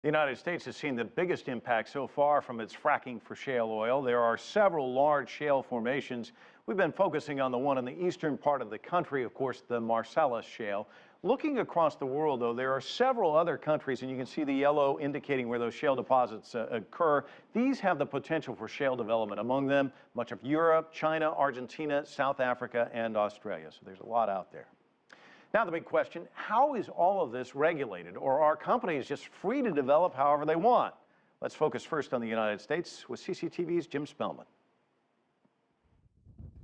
The United States has seen the biggest impact so far from its fracking for shale oil. There are several large shale formations. We've been focusing on the one in the eastern part of the country, of course, the Marcellus Shale. Looking across the world, though, there are several other countries, and you can see the yellow indicating where those shale deposits occur. These have the potential for shale development. Among them, much of Europe, China, Argentina, South Africa, and Australia. So there's a lot out there. Now the big question, how is all of this regulated, or are companies just free to develop however they want? Let's focus first on the United States with CCTV's Jim Spellman.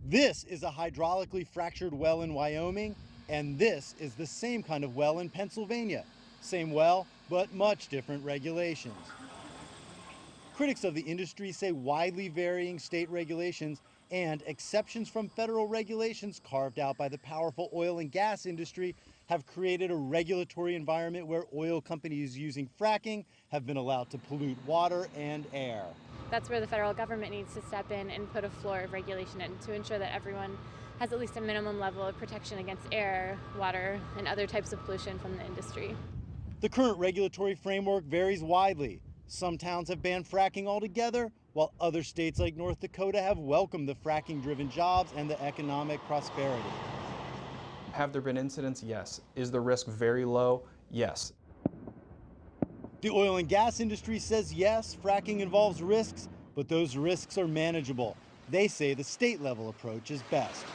This is a hydraulically fractured well in Wyoming, and this is the same kind of well in Pennsylvania. Same well, but much different regulations. Critics of the industry say widely varying state regulations and exceptions from federal regulations carved out by the powerful oil and gas industry have created a regulatory environment where oil companies using fracking have been allowed to pollute water and air. That's where the federal government needs to step in and put a floor of regulation in to ensure that everyone has at least a minimum level of protection against air, water, and other types of pollution from the industry. The current regulatory framework varies widely. Some towns have banned fracking altogether, while other states like North Dakota have welcomed the fracking-driven jobs and the economic prosperity. Have there been incidents? Yes. Is the risk very low? Yes. The oil and gas industry says yes, fracking involves risks, but those risks are manageable. They say the state-level approach is best.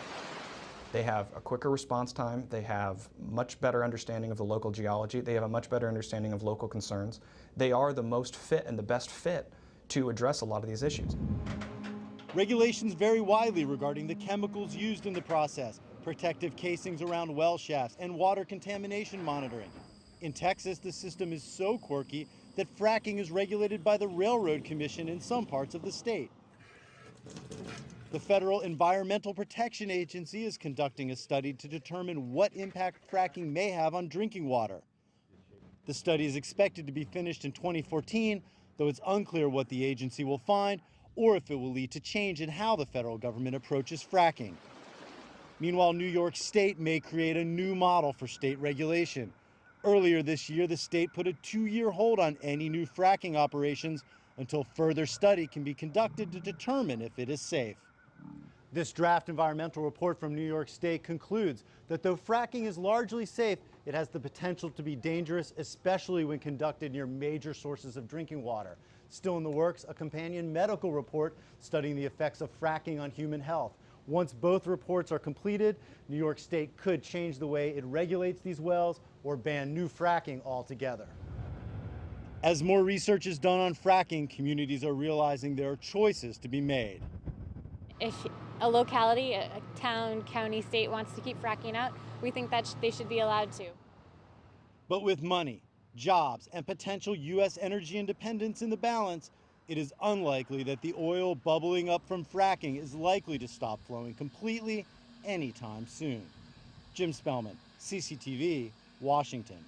They have a quicker response time. They have much better understanding of the local geology. They have a much better understanding of local concerns. They are the most fit and the best fit to address a lot of these issues. Regulations vary widely regarding the chemicals used in the process, protective casings around well shafts, and water contamination monitoring. In Texas, the system is so quirky that fracking is regulated by the Railroad Commission in some parts of the state. The Federal Environmental Protection Agency is conducting a study to determine what impact fracking may have on drinking water. The study is expected to be finished in 2014, though it's unclear what the agency will find or if it will lead to change in how the federal government approaches fracking. Meanwhile, New York State may create a new model for state regulation. Earlier this year, the state put a 2-year hold on any new fracking operations until further study can be conducted to determine if it is safe. This draft environmental report from New York State concludes that though fracking is largely safe, it has the potential to be dangerous, especially when conducted near major sources of drinking water. Still in the works, a companion medical report studying the effects of fracking on human health. Once both reports are completed, New York State could change the way it regulates these wells or ban new fracking altogether. As more research is done on fracking, communities are realizing there are choices to be made. If a locality, a town, county, state wants to keep fracking out, we think that they should be allowed to. But with money, jobs, and potential U.S. energy independence in the balance, it is unlikely that the oil bubbling up from fracking is likely to stop flowing completely anytime soon. Jim Spellman, CCTV, Washington.